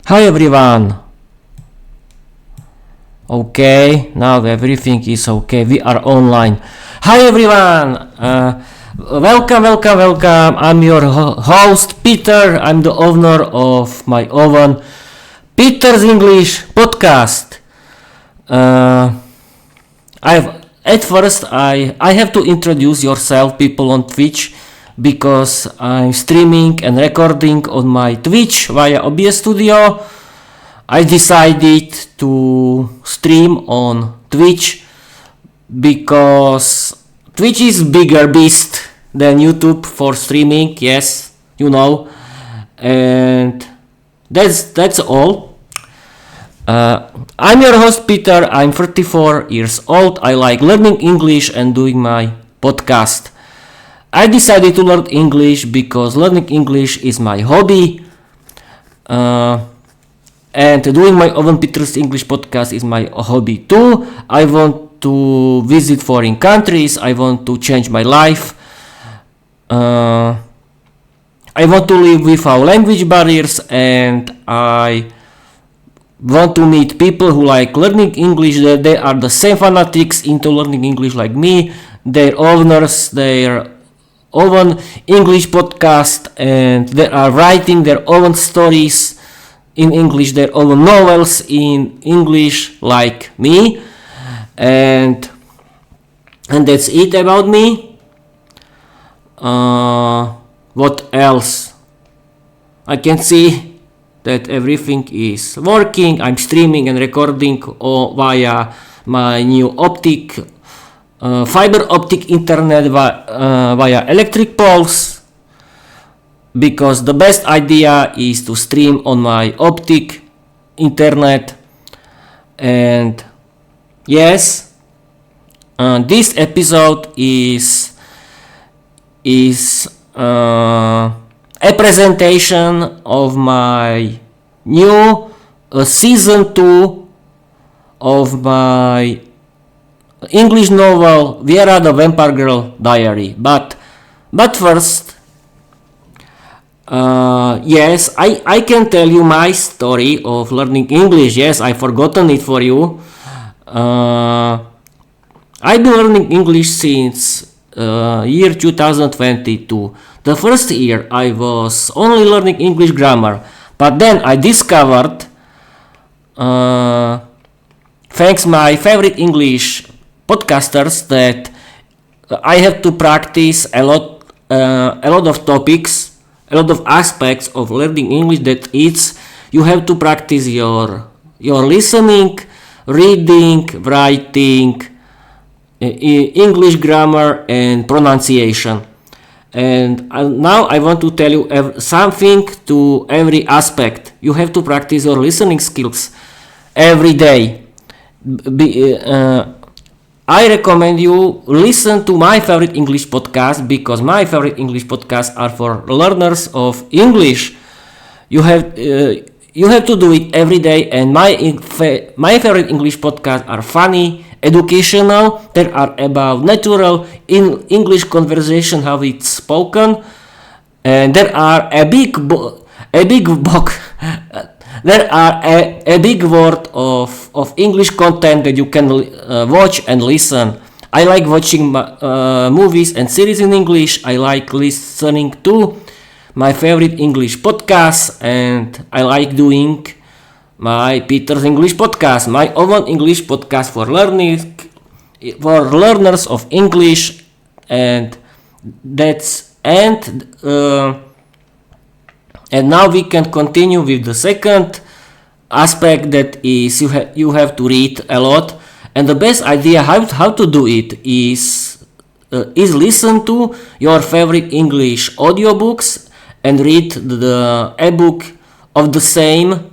Hi everyone. Okay, now everything is okay. We are online. Hi everyone. Welcome. I'm your host Peter. I'm the owner of my own Peter's English podcast. I have to introduce yourself, people on Twitch, because I'm streaming and recording on my Twitch via OBS Studio. I decided to stream on Twitch because Twitch is bigger beast than YouTube for streaming, yes, you know, and that's all. I'm your host Peter. I'm 34 years old. I like learning English and doing my podcast. I decided to learn English because learning English is my hobby, and doing my own Peter's English podcast is my hobby too. I want to visit foreign countries. I want to change my life. I want to live without language barriers, and I want to meet people who like learning English, that they are the same fanatics into learning English like me. They're owners, their own English podcast, and they are writing their own stories in English, their own novels in English like me, and that's it about me. What else? I can see that everything is working. I'm streaming and recording via my new fiber optic internet via electric poles, because the best idea is to stream on my optic internet. And yes, this episode is a presentation of my new season 2 of my English novel Viera the Vampire Girl Diary. But first, yes, I can tell you my story of learning English. Yes, I've forgotten it for you. I've been learning English since year 2022. The first year I was only learning English grammar, but then I discovered, thanks my favorite English podcasters, that I have to practice a lot of topics, a lot of aspects of learning English. That you have to practice your listening, reading, writing, English grammar and pronunciation. And now I want to tell you something to every aspect. You have to practice your listening skills every day. I recommend you listen to my favorite English podcast, because my favorite English podcasts are for learners of English. You have to do it every day, and my favorite English podcasts are funny, educational. They are about natural in English conversation, how it's spoken, and there are a big word of English content that you can watch and listen. I like watching movies and series in English. I like listening to my favorite English podcasts, and I like doing my Peter's English podcast, my own English podcast for learners of English. And now we can continue with the second aspect, that is you have to read a lot. And the best idea how to do it is listen to your favorite English audiobooks and read the ebook of the same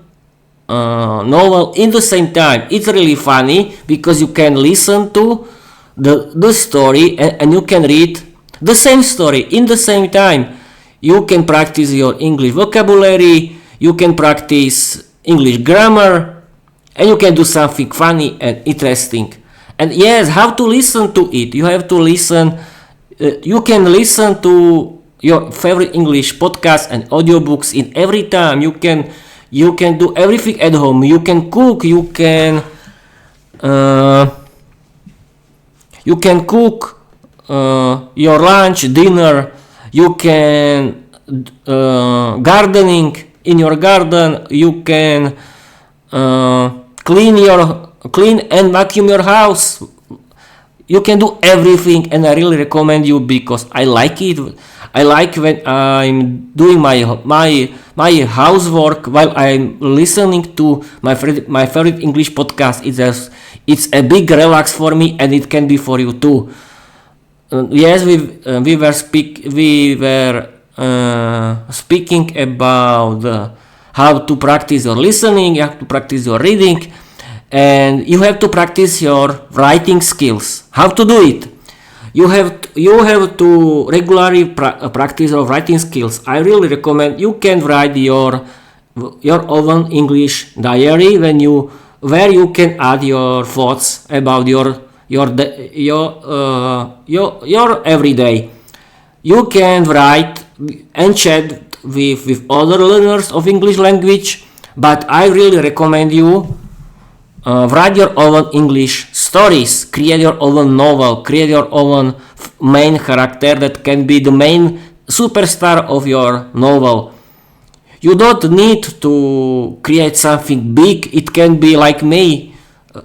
novel in the same time. It's really funny because you can listen to the story and you can read the same story in the same time. You can practice your English vocabulary, you can practice English grammar, and you can do something funny and interesting. And yes, how to listen to it? You have to listen. You can listen to your favorite English podcasts and audiobooks in every time. You can You can do everything at home. You can cook. You can cook your lunch, dinner. You can gardening in your garden. You can clean and vacuum your house. You can do everything, and I really recommend you because I like it. I like when I'm doing my housework while I'm listening to my favorite English podcast. It's a big relax for me, and it can be for you too. Yes, we were speaking about how to practice your listening, how to practice your reading, and you have to practice your writing skills. How to do it? You have to regularly practice your writing skills. I really recommend you can write your own English diary where you can add your thoughts about your everyday. You can write and chat with other learners of English language, but I really recommend you write your own English stories, create your own novel, create your own main character that can be the main superstar of your novel. You don't need to create something big. It can be like me,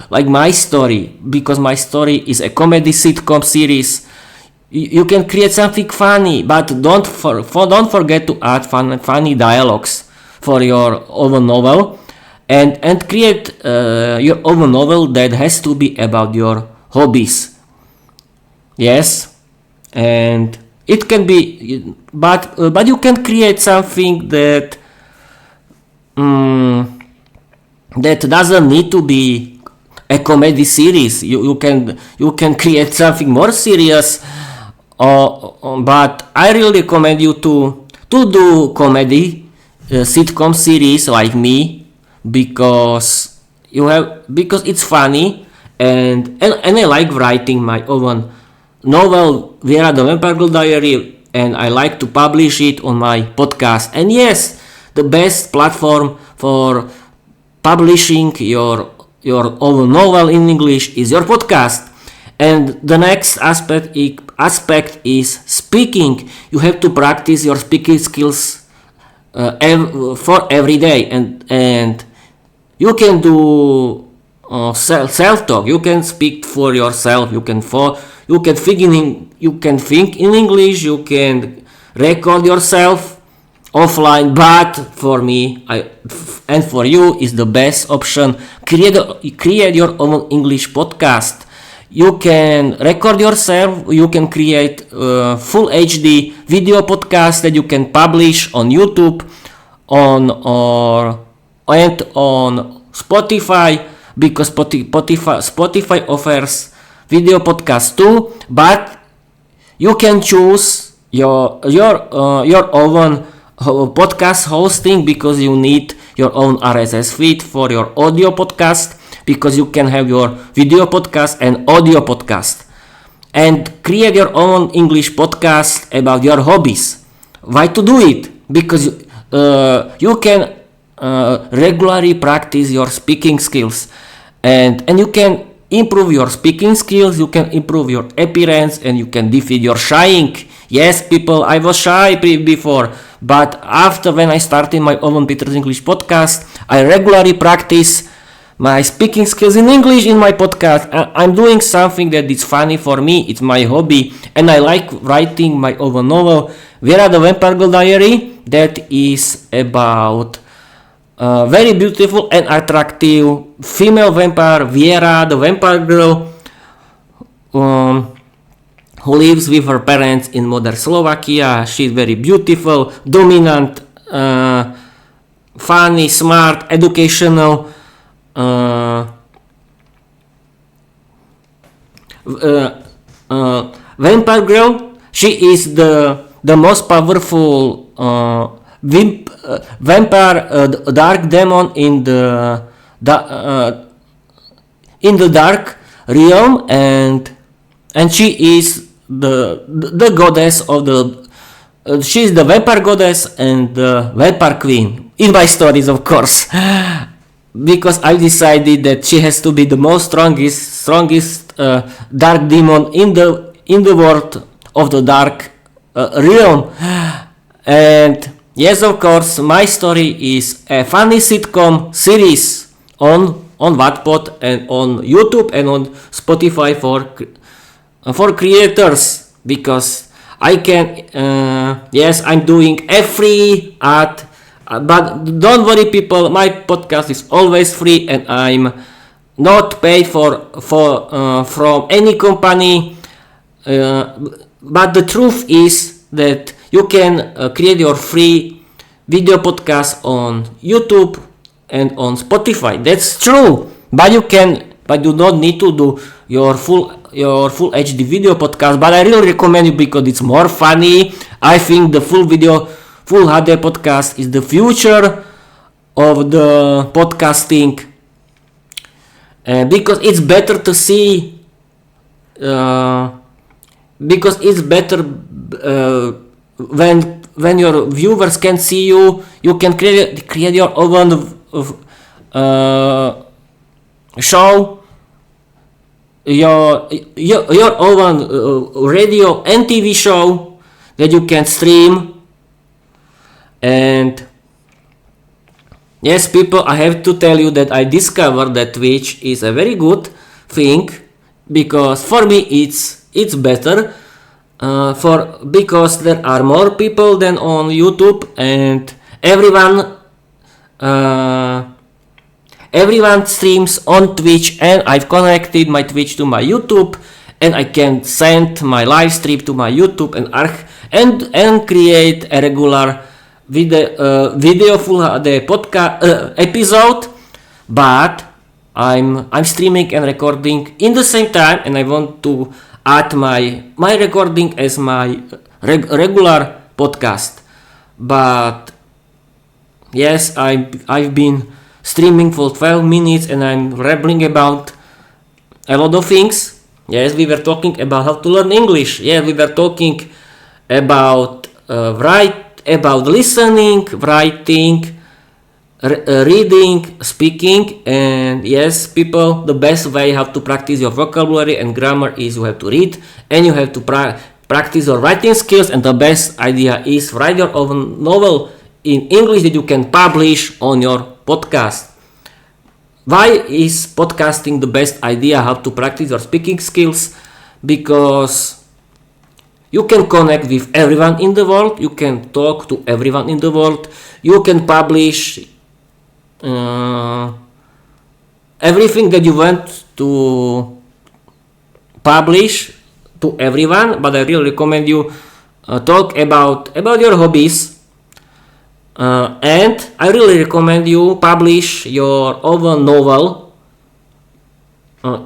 like my story, because my story is a comedy sitcom series. You can create something funny, but don't forget to add funny dialogues for your own novel. And create your own novel that has to be about your hobbies. Yes, and it can be, but you can create something that that doesn't need to be a comedy series. You can create something more serious. But I really recommend you to do comedy sitcom series like me. Because it's funny and I like writing my own novel Viera the Vampire Girl Diary, and I like to publish it on my podcast. And yes, the best platform for publishing your own novel in English is your podcast. And the next aspect is speaking. You have to practice your speaking skills for every day, and you can do self-talk. You can speak for yourself. You can think in English. You can record yourself offline. But for me, and for you, is the best option. Create your own English podcast. You can record yourself. You can create full HD video podcast that you can publish on YouTube, and on Spotify, because Spotify offers video podcast too. But you can choose your own podcast hosting, because you need your own RSS feed for your audio podcast, because you can have your video podcast and audio podcast. And create your own English podcast about your hobbies. Why to do it? Because you can regularly practice your speaking skills, and you can improve your speaking skills. You can improve your appearance, and you can defeat your shying. Yes, people, I was shy before, but after when I started my own Peter's English podcast, I regularly practice my speaking skills in English in my podcast. I'm doing something that is funny for me. It's my hobby, and I like writing my own novel Viera the Vampire Girl Diary, that is about very beautiful and attractive female vampire, Viera the Vampire Girl, who lives with her parents in modern Slovakia. She's very beautiful, dominant, funny, smart, educational, vampire girl. She is the most powerful vampire, dark demon in the dark realm, and she is the goddess of the. She is the vampire goddess and the vampire queen in my stories, of course, because I decided that she has to be the most strongest dark demon in the world of the dark realm. And yes, of course, my story is a funny sitcom series on Wattpad and on YouTube and on Spotify for creators, because I can yes, I'm doing a free ad, but don't worry people, my podcast is always free and I'm not paid for from any company, but the truth is that you can create your free video podcast on YouTube and on Spotify. That's true, but you do not need to do your full HD video podcast. But I really recommend you because it's more funny. I think the full HD podcast is the future of the podcasting, because it's better to see. Because it's better when your viewers can see you. You can create your own show, your own radio and TV show that you can stream. And yes, people, I have to tell you that I discovered that Twitch is a very good thing, because for me it's better, because there are more people than on YouTube, and everyone streams on Twitch, and I've connected my Twitch to my YouTube, and I can send my live stream to my YouTube and create a regular video full HD podcast episode. But I'm streaming and recording in the same time, and I want to add my recording as my regular podcast. But yes, I've been streaming for 12 minutes and I'm rambling about a lot of things. Yes, we were talking about how to learn English. Yeah, we were talking about about listening, writing, reading, speaking, and yes, people, the best way how to practice your vocabulary and grammar is you have to read and you have to practice your writing skills, and the best idea is write your own novel in English that you can publish on your podcast. Why is podcasting the best idea how to practice your speaking skills? Because you can connect with everyone in the world, you can talk to everyone in the world, you can publish everything that you want to publish to everyone. But I really recommend you talk about your hobbies, and I really recommend you publish your own novel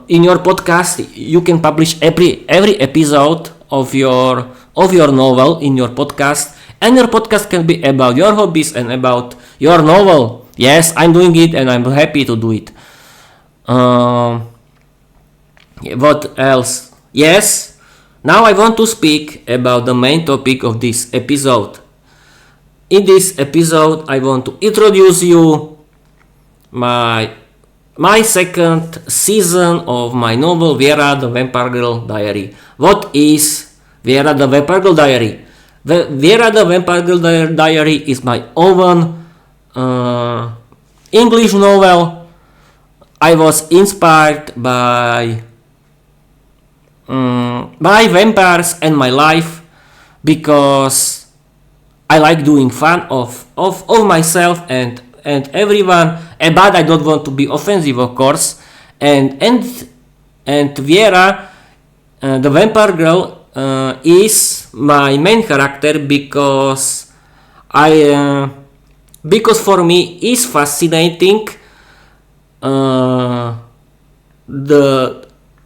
in your podcast. You can publish every episode of your novel in your podcast, and your podcast can be about your hobbies and about your novel. Yes, I'm doing it and I'm happy to do it. What else? Yes, now I want to speak about the main topic of this episode. In this episode, I want to introduce you my second season of my novel Viera, the Vampire Girl Diary. What is Viera, the Vampire Girl Diary? Viera, the Vampire Girl Diary is my own English novel. I was inspired by vampires and my life, because I like doing fun of myself and everyone, but I don't want to be offensive, of course. And Viera, the Vampire Girl, is my main character because for me is fascinating the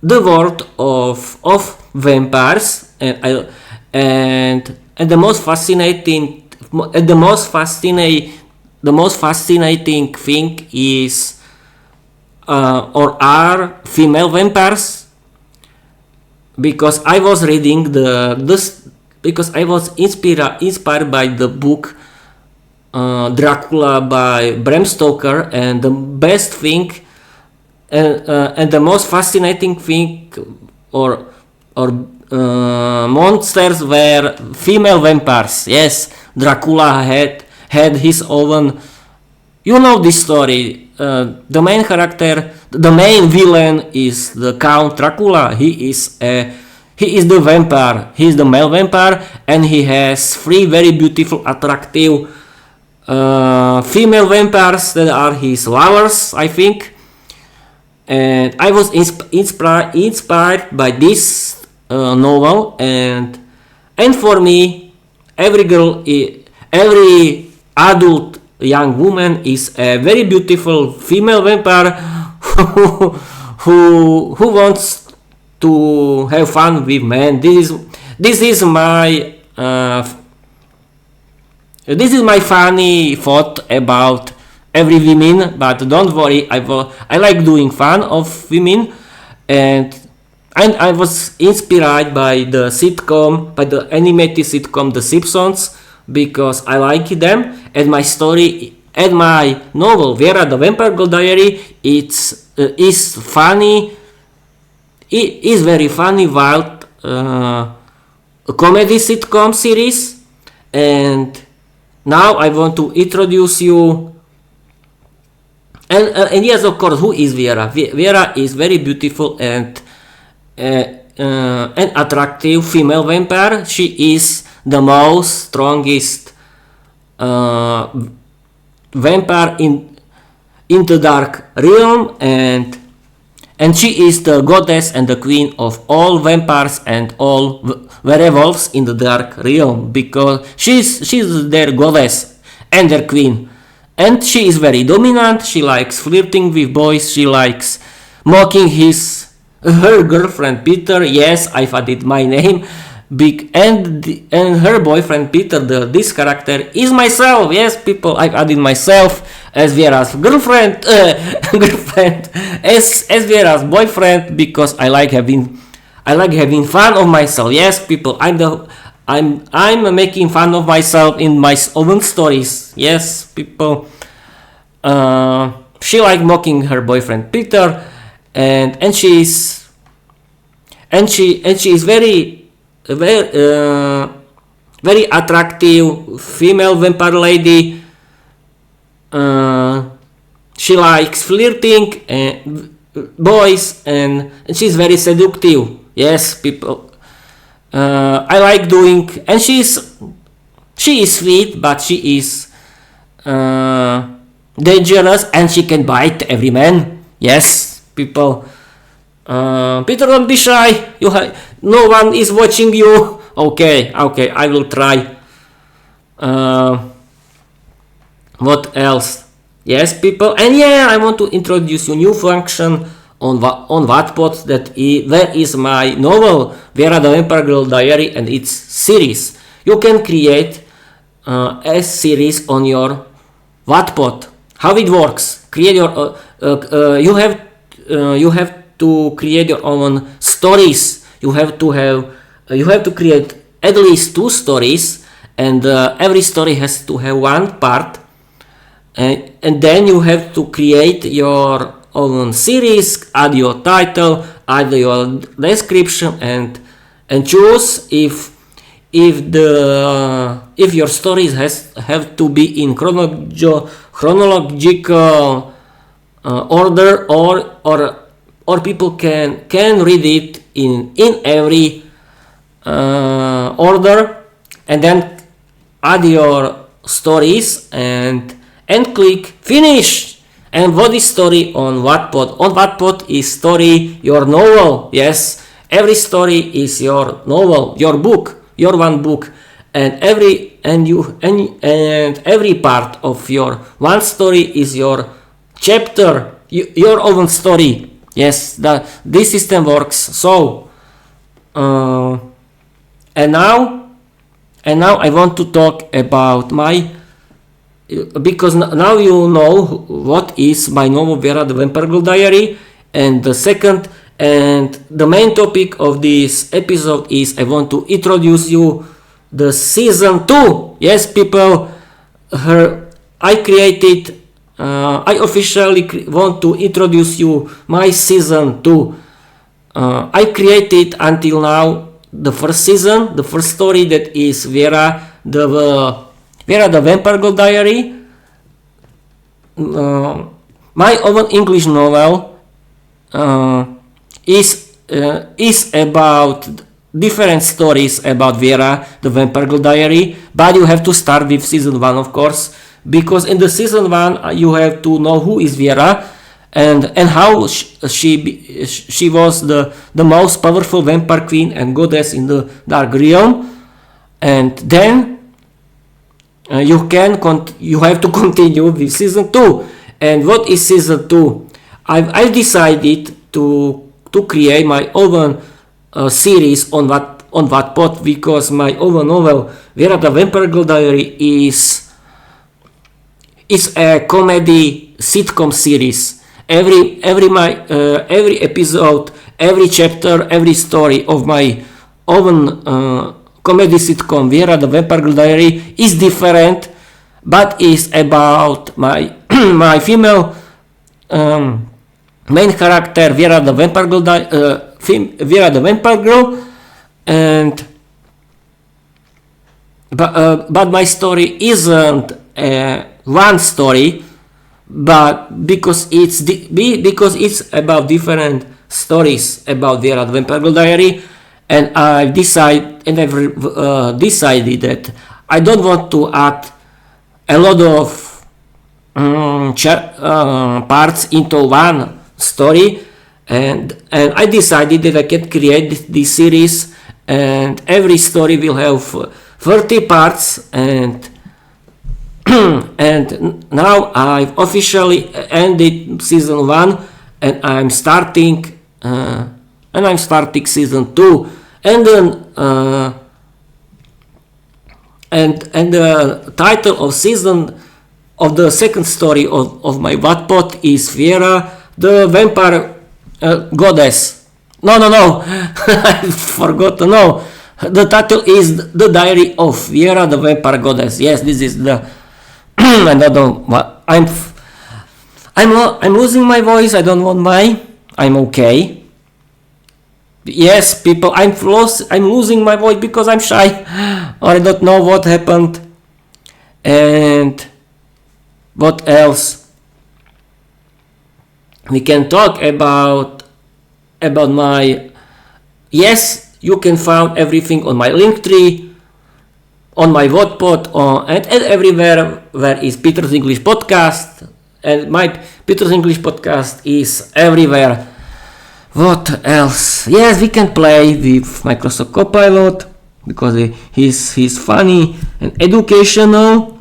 world of vampires, and the most fascinating thing is are female vampires, because I was reading because I was inspired by the book Dracula by Bram Stoker, and the best thing and the most fascinating thing or monsters were female vampires. Yes, Dracula had his own. You know this story. The main character, the main villain, is the Count Dracula. He is the vampire. He is the male vampire, and he has 3 very beautiful, attractive female vampires that are his lovers, I think. And I was inspired by this novel, and for me, every adult young woman is a very beautiful female vampire who wants to have fun with men. This is my funny thought about every women, but don't worry, I like doing fun of women, and I was inspired by the animated sitcom The Simpsons, because I like them, and my novel Viera the Vampire Girl Diary is funny. It is very funny, wild comedy sitcom series, and now I want to introduce you. And yes, of course, who is Viera? Viera is very beautiful and an attractive female vampire. She is the most strongest vampire in the dark realm, and she is the goddess and the queen of all vampires and all werewolves in the dark realm, because she's their goddess and their queen. And she is very dominant. She likes flirting with boys. She likes mocking her girlfriend Peter. Yes, I've added my name. And her boyfriend Peter, this character, is myself. Yes, people, I've added myself as Viera's girlfriend, as Viera's boyfriend, because I like having fun of myself. Yes, people, I'm making fun of myself in my own stories. Yes, people. She like mocking her boyfriend Peter, and she is very attractive female vampire lady. She likes flirting and boys, and she's very seductive. Yes, people. I like doing, and she is sweet, but she is dangerous, and she can bite every man. Yes, people. Peter, don't be shy. No one is watching you. Okay, I will try. What else? Yes, people, and yeah, I want to introduce you new function on Wattpad. There is my novel Viera the Vampire Girl Diary and its series. You can create a series on your Wattpad. How it works? Create your you have to create your own stories. You have to create at least 2 stories, and every story has to have 1 part, and then you have to create your own series, add your title, add your description, and choose if your stories have to be in chronological order, or people can read it in every order, and then add your stories and click finish. And what is story on Wattpad? On Wattpad is story your novel. Yes, every story is your novel, your book, your one book, and every part of your one story is your chapter, your own story. Yes, this system works. So, and now I want to talk about because now you know what is my novel Viera the Vampire Girl Diary, and the main topic of this episode is I want to introduce you the season 2. Yes, people, I created. I officially want to introduce you my season 2. I created until now the first season, the first story, that is Viera the Vampire Girl Diary. My own English novel is about different stories about Viera the Vampire Girl Diary, but you have to start with season 1, of course, because in the season 1 you have to know who is Viera and how she was the most powerful vampire queen and goddess in the Dark Realm, and then you have to continue with season 2. And what is season 2? I decided to create my own series on Wattpad, because my own novel Viera the Vampire Girl Diary is a comedy sitcom series. Every episode, every chapter, every story of my own comedy sitcom Viera the Vampire Girl Diary is different, but is about my my female main character Viera the Vampire Girl, Viera the Vampire Girl, and but my story isn't one story, but because it's about different stories about Viera the Vampire Girl Diary, and I've decided that I don't want to add a lot of parts into one story, and I decided that I can create this series, and every story will have 30 parts, and and now I've officially ended season 1, and I'm starting season 2, and then and the title of the second story of my Wattpad is Viera the Vampire Goddess. No, I forgot. No, the title is The Diary of Viera the Vampire Goddess. Yes, this is the. I don't know. I'm losing my voice. I don't want my. I'm okay. Yes, people. I'm losing my voice because I'm shy, or I don't know what happened. And what else? We can talk about my. Yes, you can find everything on my Linktree, on my Wattpad, and everywhere where is Peter's English Podcast, and my Peter's English Podcast is everywhere. What else? Yes, we can play with Microsoft Copilot because he's funny and educational.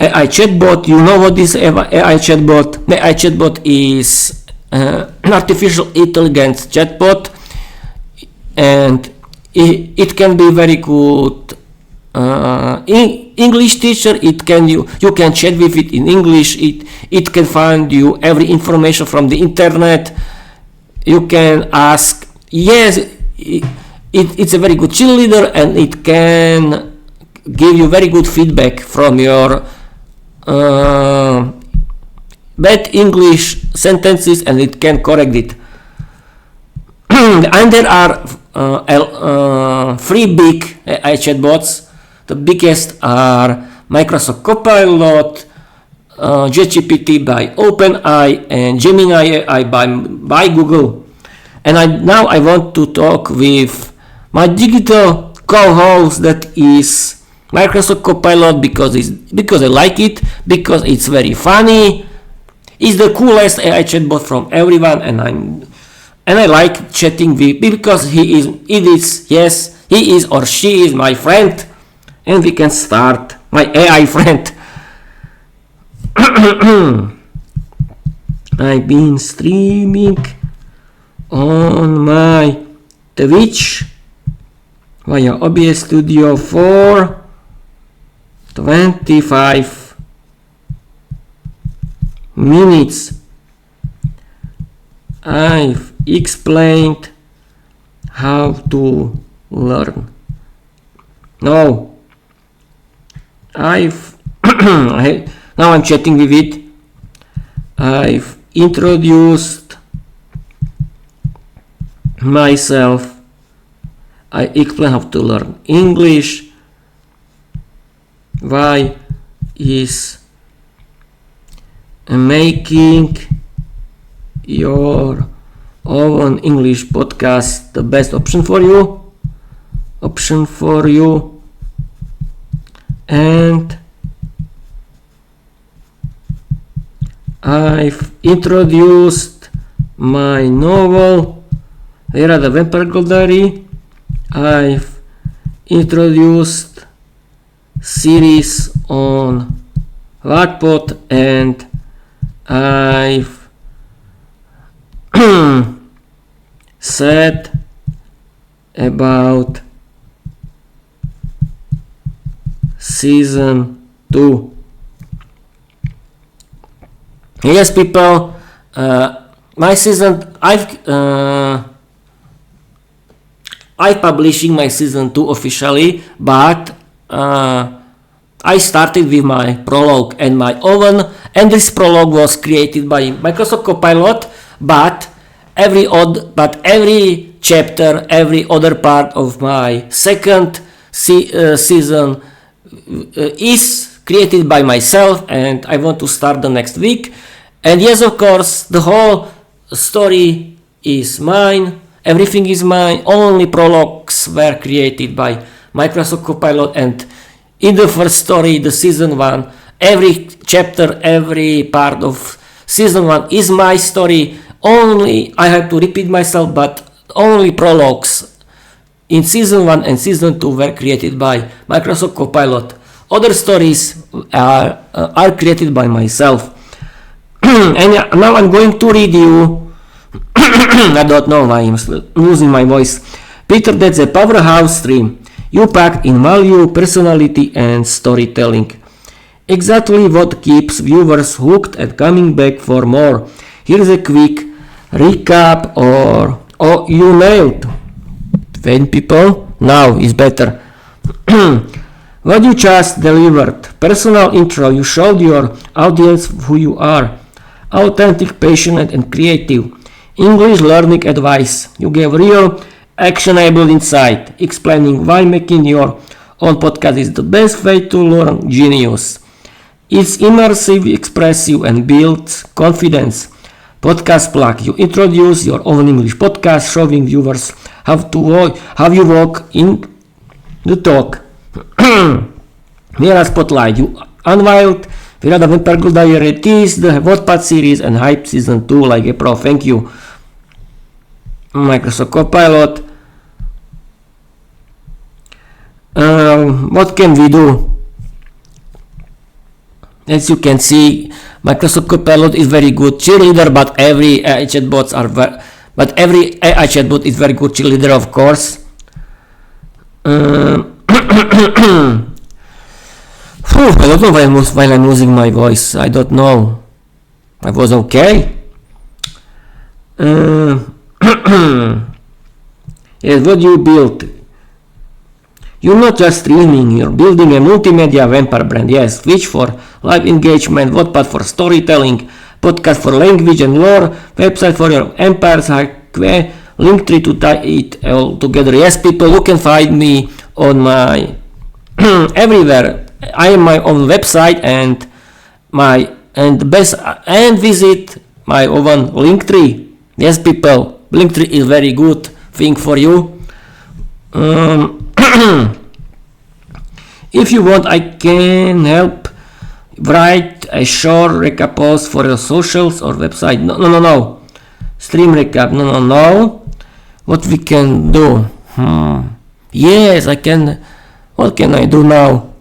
AI chatbot, you know what is AI chatbot? The AI chatbot is an artificial intelligence chatbot, and it can be very good English teacher. It can you can chat with it in English. It can find you every information from the internet. You can ask. Yes, it's a very good cheerleader, and it can give you very good feedback from your bad English sentences, and it can correct it. And there are three big AI chatbots. The biggest are Microsoft Copilot, ChatGPT by OpenAI, and Gemini AI by Google. And now I want to talk with my digital co-host, that is Microsoft Copilot, because I like it, because it's very funny. It's the coolest AI chatbot from everyone, and I like chatting with, because he is or she is my friend, and we can start. My AI friend. I've been streaming on my Twitch via OBS Studio for 25 minutes. I've explained how to learn. No, I've Now I'm chatting with it. I've introduced myself. I explain how to learn English. Why is making your own English podcast the best option for you? And I've introduced my novel Viera the Vampire Girl Diary. I've introduced series on Wattpad, and I've said about season 2. Yes, people, my season, I'm publishing my season 2 officially, but I started with my prologue and my oven, and this prologue was created by Microsoft Copilot, but every chapter, every other part of my second season is created by myself, and I want to start the next week. And yes, of course, the whole story is mine. Everything is mine. Only prologues were created by Microsoft Copilot, and in the first story, the season 1, every chapter, every part of season 1 is my story. Only I have to repeat myself, but only prologues in season 1 and season 2 were created by Microsoft Copilot. Other stories are created by myself. And now I'm going to read you. I don't know why I'm losing my voice. Peter, that's a powerhouse stream. You packed in value, personality, and storytelling. Exactly what keeps viewers hooked and coming back for more. Here's a quick recap, or you nailed. When people, now is better. What you just delivered. Personal intro. You showed your audience who you are. Authentic, passionate, and creative. English learning advice. You gave real, actionable insight, explaining why making your own podcast is the best way to learn genius. It's immersive, expressive, and builds confidence. Podcast plug. You introduce your own English podcast, showing viewers how you walk in the talk. Viera Spotlight. You unveiled Viera the Vampire Girl Diary, teased the Wattpad series, and hyped season 2 like a pro. Thank you, Microsoft Copilot. What can we do? As you can see, Microsoft Copilot is very good cheerleader, but every AI chatbot is very good cheerleader, of course. I don't know why I'm losing my voice. I don't know. I was okay. Yes, what you built? You're not just streaming, you're building a multimedia vampire brand. Yes, Twitch for live engagement, Wattpad for storytelling, podcast for language and lore, website for your empires, Linktree to tie it all together. Yes, people, you can find me on my everywhere. I am my own website and visit my own Linktree. Yes, people, Linktree is very good thing for you. If you want, I can help write a short recap post for your socials or website. No. Stream recap. No. What we can do? Yes, I can. What can I do now?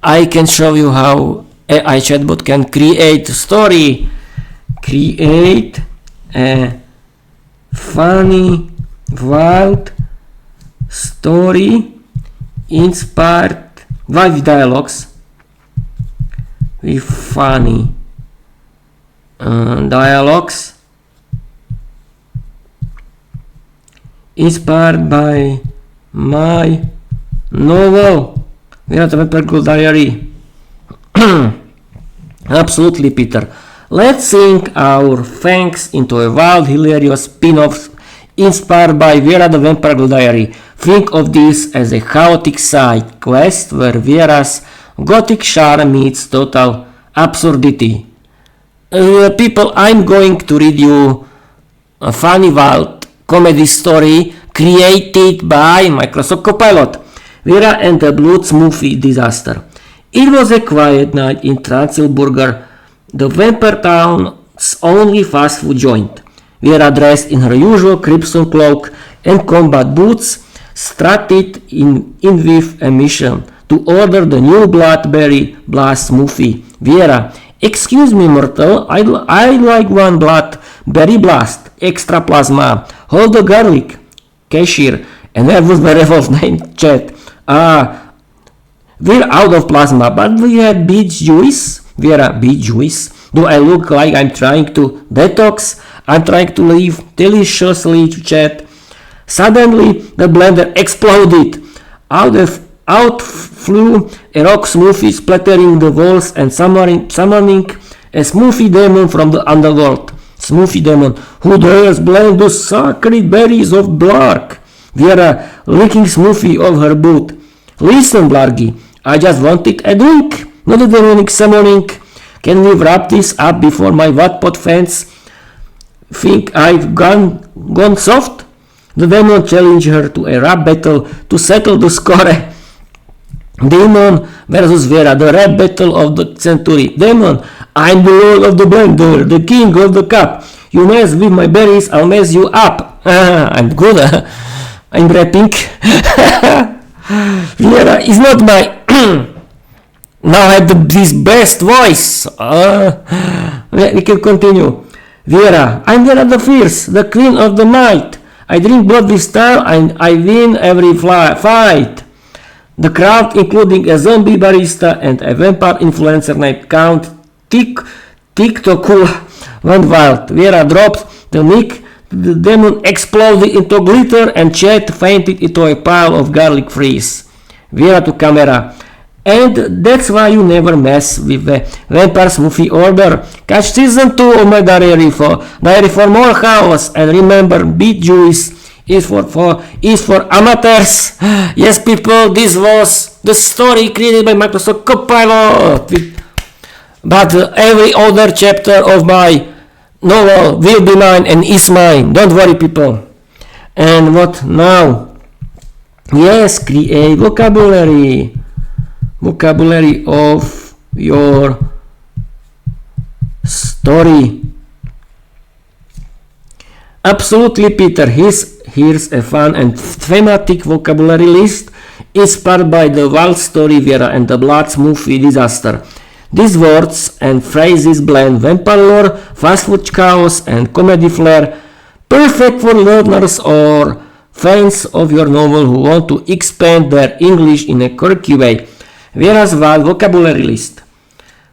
I can show you how AI chatbot can create a story. Create a funny, wild story inspired with dialogues, with funny dialogues inspired by my novel Viera the Vampire Diary. Absolutely, Peter. Let's sink our fangs into a wild, hilarious spin-off inspired by Viera the Vampire Diary. Think of this as a chaotic side quest where Viera's gothic charm meets total absurdity. People, I'm going to read you a funny wild comedy story created by Microsoft Copilot, Viera and the Blood Smoothie Disaster. It was a quiet night in Transylburger, the vampire town's only fast food joint. Viera, dressed in her usual crimson cloak and combat boots, strutted in with a mission to order the new Bloodberry Blast Smoothie. Viera, excuse me, mortal, I'd like one Bloodberry Blast, extra plasma, hold the garlic. Cashier, a nervous werewolf named Chet. We're out of plasma, but we had beet juice. Viera, beet juice? Do I look like I'm trying to detox? I'm trying to live deliciously, Chet. Suddenly, the blender exploded. Out flew a rock smoothie, splattering the walls and summoning a smoothie demon from the underworld. Smoothie demon, who dares blend the sacred berries of Blarg? Viera, licking smoothie off her boot. Listen, Blargy, I just wanted a drink, not a demonic summoning. Can we wrap this up before my Wattpad fans think I've gone soft? The demon challenged her to a rap battle to settle the score. Demon versus Viera, the rap battle of the century. Demon, I'm the lord of the blender, the king of the cup. You mess with my berries, I'll mess you up. I'm good. I'm rapping. Viera is not my... Now I have this best voice. We can continue. Viera, I'm Viera the Fierce, the queen of the night. I drink blood with style and I win every fight. The crowd, including a zombie barista and a vampire influencer named Count Tiktokula, went wild. Viera dropped the mic, the demon exploded into glitter and Chet fainted into a pile of garlic freeze. Viera to camera. And that's why you never mess with the Vampire Smoothie order. Catch season 2 of my diary for more chaos, and remember, beet juice is for amateurs. Yes, people, this was the story created by Microsoft Copilot. But every other chapter of my novel will be mine and is mine. Don't worry, people. And what now? Yes, create vocabulary of your story. Absolutely, Peter. Here's a fun and thematic vocabulary list inspired by the wild story Viera and the Blood Smoothie Disaster. These words and phrases blend vampire lore, fast food chaos, and comedy flair, perfect for learners or fans of your novel who want to expand their English in a quirky way. Viera's wild vocabulary list.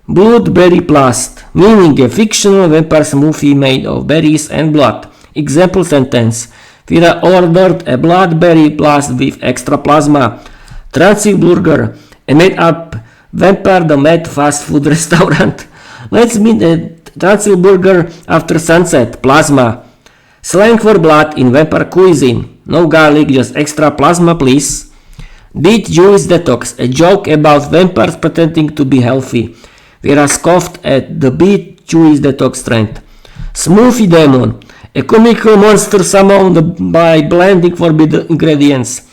Bloodberry Blast, meaning a fictional vampire smoothie made of berries and blood. Example sentence. Viera ordered a Bloodberry Blast with extra plasma. Transylburger, a made-up vampire the mad fast food restaurant. Let's meet at Transylburger after sunset. Plasma. Slang for blood in vampire cuisine. No garlic, just extra plasma, please. Beet juice detox, a joke about vampires pretending to be healthy. Viera scoffed at the beet juice detox trend. Smoothie demon, a comical monster summoned by blending forbidden ingredients.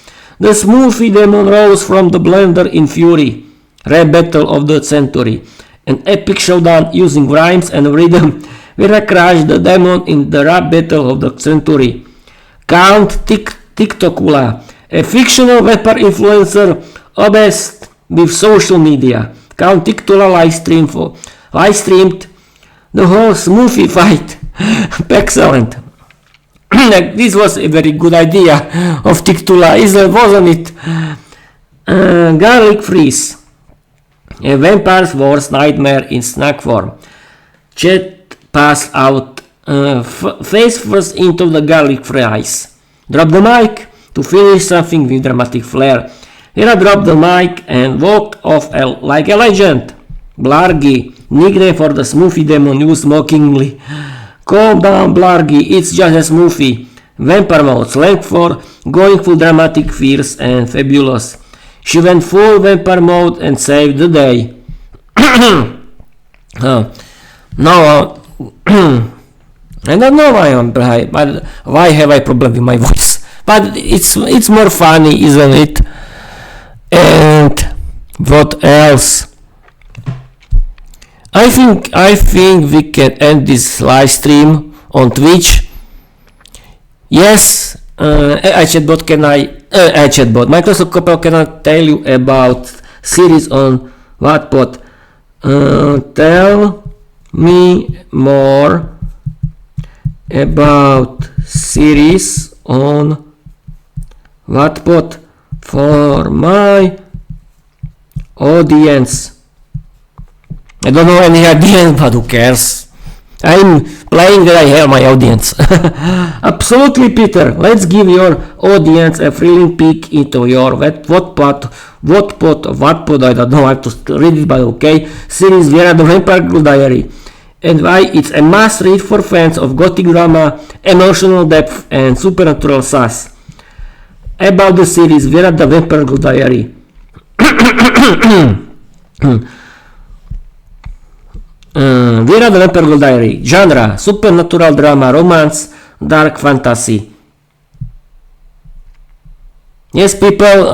The smoothie demon rose from the blender in fury. Rap battle of the century. An epic showdown using rhymes and rhythm. Viera crushed the demon in the rap battle of the century. Count Tiktokula, a fictional vampire influencer obsessed with social media. Count Tiktokula live streamed the whole smoothie fight. Excellent. This was a very good idea of Tiktokula, wasn't it? Garlic freeze, a vampire's worst nightmare in snack form. Chet passed out face first into the garlic fries. drop the mic to finish something with dramatic flair. Viera dropped the mic and walked off like a legend. Blargy, nickname for the smoothie demon, used mockingly. Calm down, Blargy, it's just a smoothie. Vampire mode, slang for going full dramatic, fierce and fabulous. She went full vampire mode and saved the day. Now, I don't know why have I problem with my voice, but it's more funny, isn't it? And what else? I think we can end this live stream on Twitch. Yes, iChatbot, Microsoft Copilot, can I tell you about series on Wattpad? Tell me more about series on Wattpad for my audience. I don't know any audience, but who cares? I'm playing that I have my audience. Absolutely, Peter. Let's give your audience a thrilling peek into your Wattpad, I don't know how to read it, but okay, series Viera the Vampire Diary, and why it's a must read for fans of gothic drama, emotional depth, and supernatural sass. About the series Viera the Vampire Diary. Viera the Vampire Diary. Genre: supernatural drama, romance, dark fantasy. Yes, people,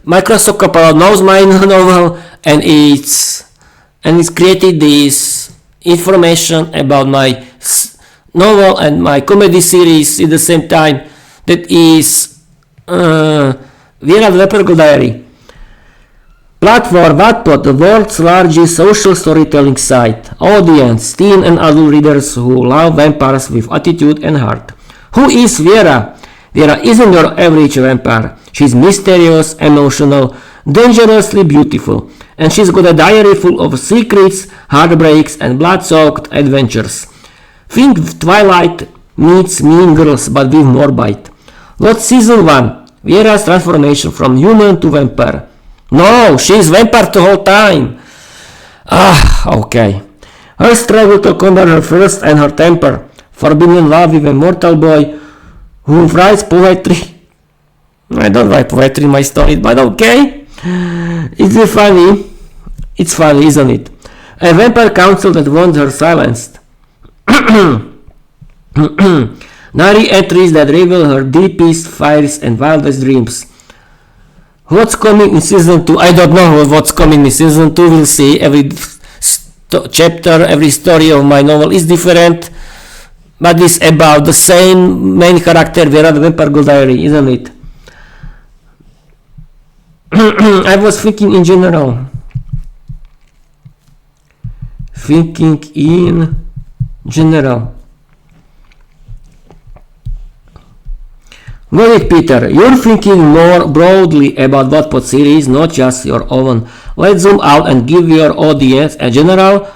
Microsoft Copilot knows my novel, and it's created this information about my novel and my comedy series at the same time. That is Viera the Vampire Diary. Platform Wattpad, the world's largest social storytelling site. Audience: teen and adult readers who love vampires with attitude and heart. Who is Viera? Viera isn't your average vampire. She's mysterious, emotional, dangerously beautiful, and she's got a diary full of secrets, heartbreaks, and blood-soaked adventures. Think Twilight meets Mean Girls, but with more bite. What's Season 1? Viera's transformation from human to vampire. No, she's vampire the whole time. Okay. Her struggle to conquer her thirst and her temper. Forbidden love with a mortal boy who writes poetry. I don't write poetry in my story, but okay. It's funny. It's funny, isn't it? A vampire council that wants her silenced. Nari entries that reveal her deepest fears and wildest dreams. What's coming in season 2? I don't know what's coming in season 2. We'll see. Every chapter, every story of my novel is different, but it's about the same main character, Viera the Vampire Diary, isn't it? I was thinking in general. Got it, Peter. You're thinking more broadly about Wattpad series, not just your own. Let's zoom out and give your audience a general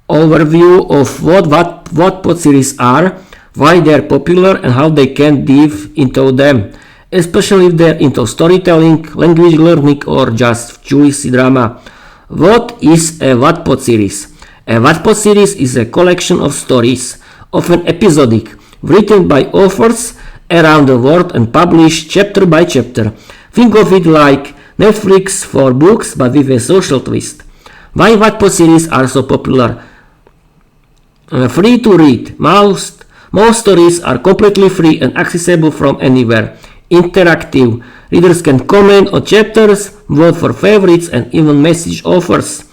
overview of what Wattpad series are, why they're popular, and how they can dive into them, especially if they're into storytelling, language learning, or just juicy drama. What is a Wattpad series? A Wattpad series is a collection of stories, often episodic, written by authors around the world and published chapter by chapter. Think of it like Netflix for books, but with a social twist. Why Wattpad series are so popular? Free to read. Most stories are completely free and accessible from anywhere. Interactive. Readers can comment on chapters, vote for favorites, and even message authors.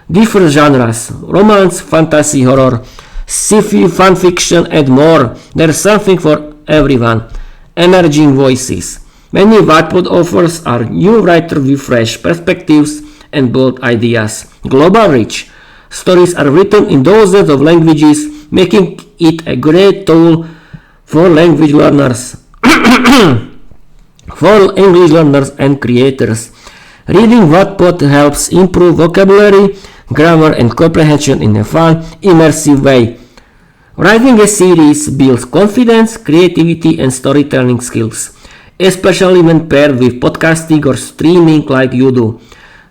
Different genres: romance, fantasy, horror, sci-fi, fan fiction, and more. There's something for everyone. Emerging voices. Many Wattpad authors are new writers with fresh perspectives and bold ideas. Global reach. Stories are written in dozens of languages, making it a great tool for language learners. For English learners and creators. Reading Wattpad helps improve vocabulary, grammar, and comprehension in a fun, immersive way. Writing a series builds confidence, creativity, and storytelling skills, especially when paired with podcasting or streaming like you do.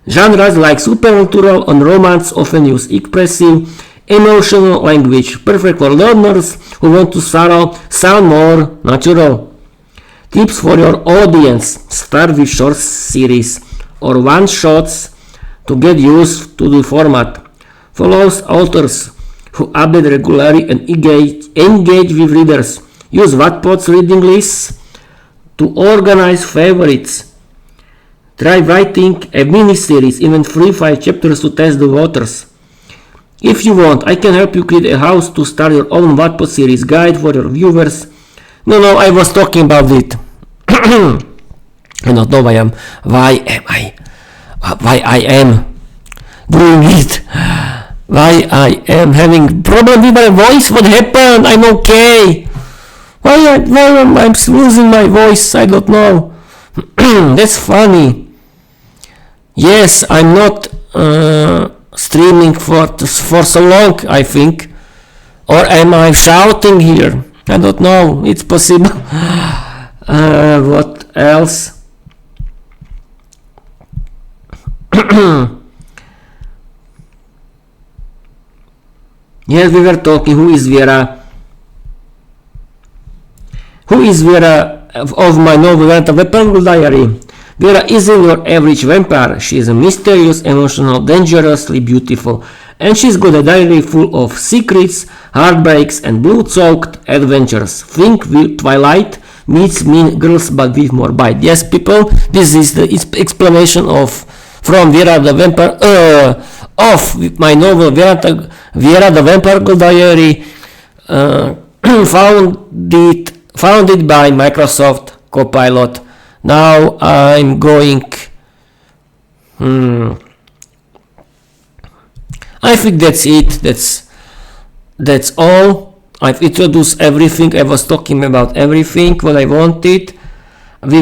Genres like supernatural and romance often use expressive, emotional language, perfect for learners who want to sound more natural. Tips for your audience: start with short series or one-shots to get used to the format. Follow authors who update regularly and engage with readers. Use Wattpad's reading lists to organize favorites. Try writing a mini-series, even 3-5 chapters to test the waters. If you want, I can help you create a house to start your own Wattpad series guide for your viewers. No, I was talking about it. I don't know why I am doing it. Why I am having problem with my voice? What happened? I'm okay. Why am I losing my voice? I don't know. That's funny. Yes, I'm not streaming for so long, I think. Or am I shouting here? I don't know. It's possible. What else? Yes, we were talking. Who is Viera? Who is Viera of my novel The Vampire Diary? Viera isn't your average vampire. She is a mysterious, emotional, dangerously beautiful, and she's got a diary full of secrets, heartbreaks, and blood-soaked adventures. Think with Twilight meets Mean Girls, but with more bite. Yes, people, this is the explanation from Viera the Vampire of my novel Viera the Vampire Diary. Founded by Microsoft Copilot. Now I'm going. I think that's it. That's all. I've introduced everything. I was talking about everything what I wanted. I'm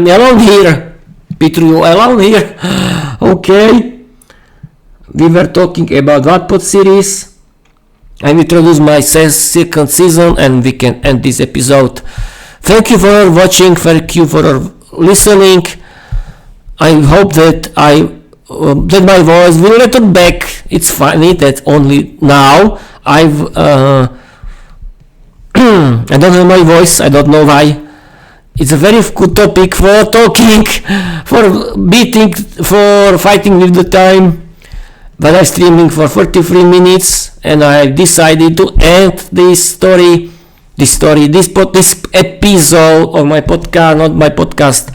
alone here. Peter, you alone here? Okay. We were talking about Wattpad series. I introduced my second season, and we can end this episode. Thank you for watching. Thank you for listening. I hope that that my voice will return back. It's funny that only now I don't have my voice. I don't know why. It's a very good topic for talking, for fighting with the time. But I'm streaming for 43 minutes, and I decided to end this episode of my podcast, not my podcast.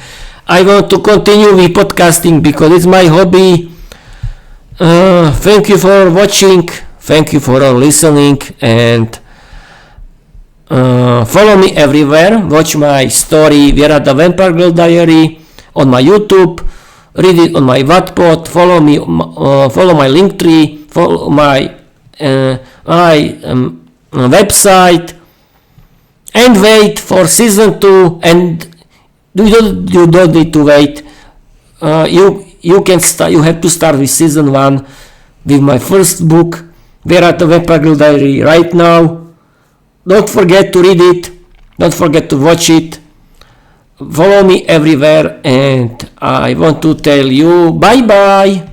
I want to continue with podcasting because it's my hobby. Thank you for watching. Thank you for listening, and follow me everywhere. Watch my story Viera the Vampire Girl Diary on my YouTube. Read it on my Wattpad. Follow me. Follow my Linktree. Follow my website. And wait for season 2. And you don't need to wait. You can start. You have to start with season 1 with my first book, Viera the Vampire Girl Diary. Right now. Don't forget to read it. Don't forget to watch it. Follow me everywhere, and I want to tell you bye bye.